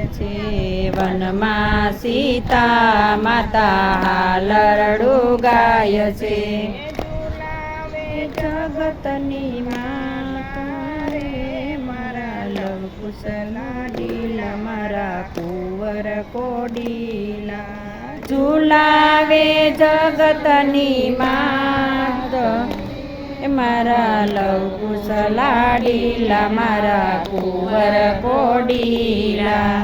છે વનમાં સીતા માતા હાલરડું ગાય છે ઝુલાવે જગતની માતા રે મારા લવ કુશ લાડીલા મારા કુંવર કોડીલા ઝુલાવે જગતની માત મારા લવ કુશ લાડીલા મારા કુંવર કોડીલા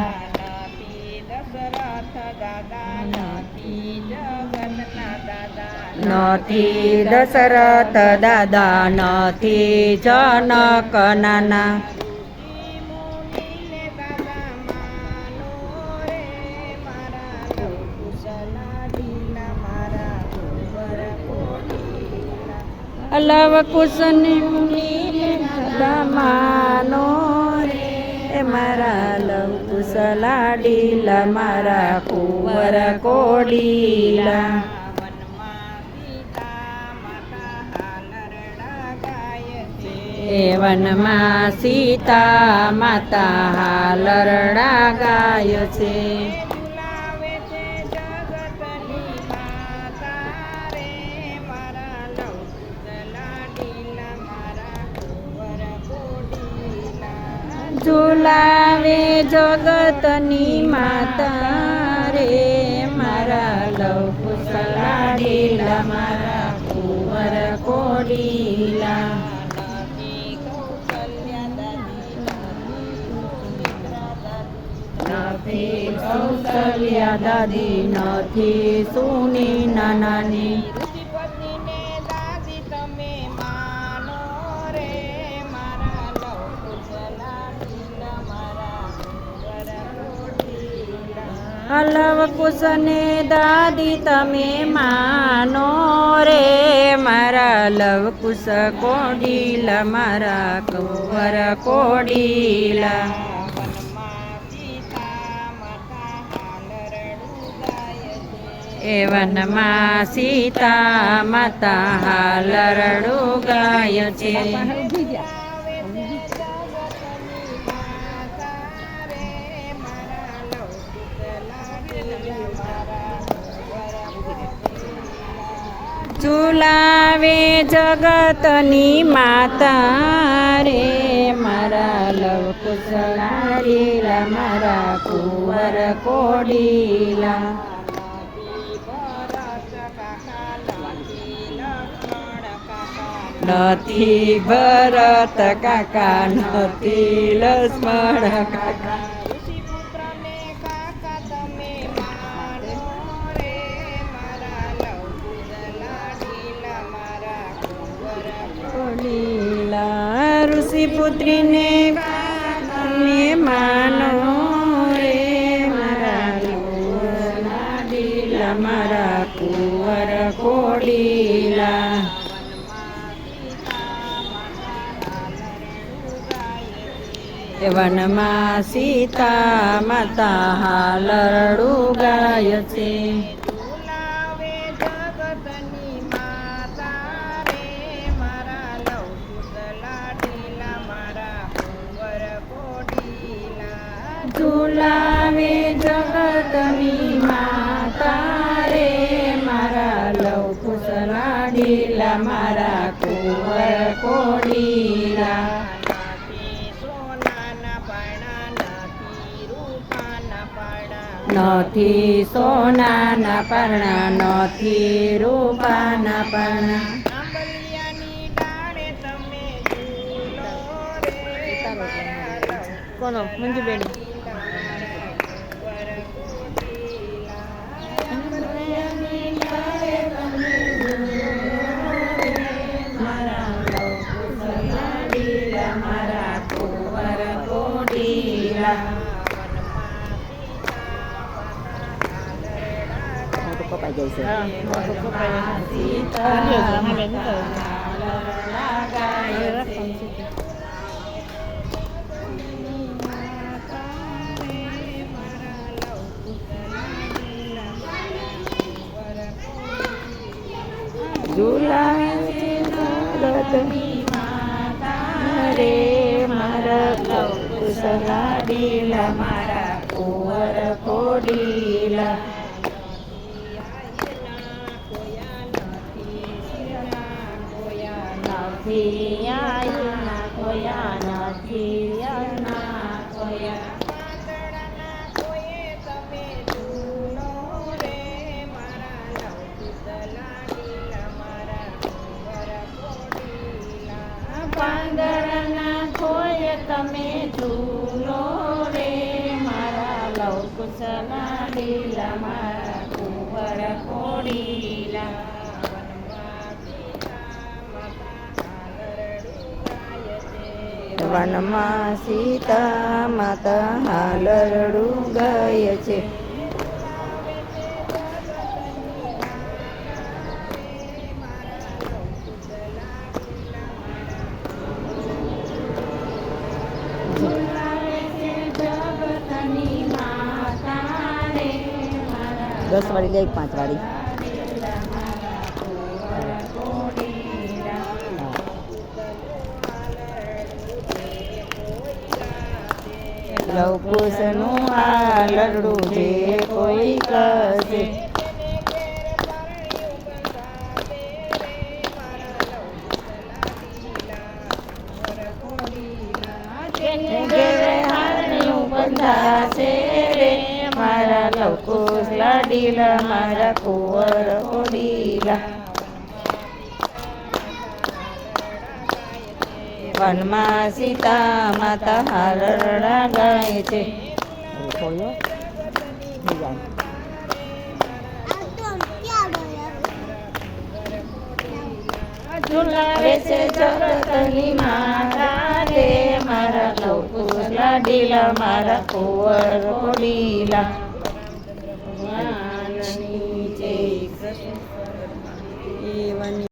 નથી દશરથ દાદા નથી જગતના દાદા નથી દશરથ દાદા નથી જનક નાના મુનિને દાદા માનો રે મારા લવ કુશ લાડીલા મારા કુંવર કોડીલા લવ કુશની મુનિને દાદા માનો રે મારા લવ કુશ લાડીલા મારા કુંવર કોડીલા વનમાં સીતા માતા હાલરડા ગાય છે એ વનમાં સીતા માતા હાલરડા ગાય છે ઝુલાવે જગતની માતા રે મારા લવ કુશ લાડીલા મારા કુંવર કોડીલા નથી કૌશલ્યા દાદી નથી સુની નાની ઋષિપત્નીને દાદી તમે માનો રે મારા લવ કુશ લાડીલા મારા કુંવર કોડીલા લવ કુશને દાદી તમે માનો રે મારા લવ કુશ કોડીલા મારા કુંવર કોડીલા વનમાં સીતા માતા હાલરડું ગાય છે એ વનમાં સીતા માતા હાલરડું ગાય છે ઝુલાવે જગતની માતા રે મારા લવ કુશ લાડીલા મારા કુંવર કોડીલા નથી ભરત કાકા નથી લક્ષ્મણ કાકા ઋષિપુત્રને કાકા તમે માનો રે મારા લવ કુશ લાડીલા મારા કુંવર કોડીલા ઋષિપુત્રીને તમે માનો રે મારા કુંવર લાડીલા મારા કુંવર કોડીલા એ વનમાં સીતા માતા હાલરડું ગાય છે ઝુલાવે જગતની માતા રે મારા લવ કુશ લાડીલા મારા કુંવર કોડીલા ઝુલાવે જગતની માતા રે મારા લવ કુશ લાડીલા મારા કુંવર કોડીલા નથી સોનાના પરણા નથી રૂપાના પરણા આંબલિયાની ડાળે તમે ઝૂલો રે મારા લવ કોનો મંજુબેન મારા કુંવર કોડીલા કપાઈ જાય છે ઝુલાવે જગતની માતા રે મારા લવ કુશ લાડીલા મારા કુંવર કોડીલા નથી આયના કોયા નથી આયના કોયા પાંદડાના કોયે તમે ઝૂલો રે મારા લવકુતલા ડીલા મારા કુંવર કોડીલા પાંદડાના ખોય તમે ઝૂલો રે મારા લવકુશલા ડીલા મારા કુંવર કોડીલા વનમાં સીતા માતા હાલરડું ગાય છે ઝુલાવે છે જગતની માતા રે મારા 10 વાળી લે 5 વાળી લવકુશનું હાલરડું જે કોઈ કસે ઘેરે હારણું બંધાશે રે મારા લવકુશ લાડીલા મારા કુંવર કોડીલા વનમાં સીતા માતા હાલરડા ગાય છે ઝુલાવે છે જગતની માતા રે મારા લવકુશ લાડીલા મારા કુંવર કોડીલા ભગવાનની જય કૃષ્ણ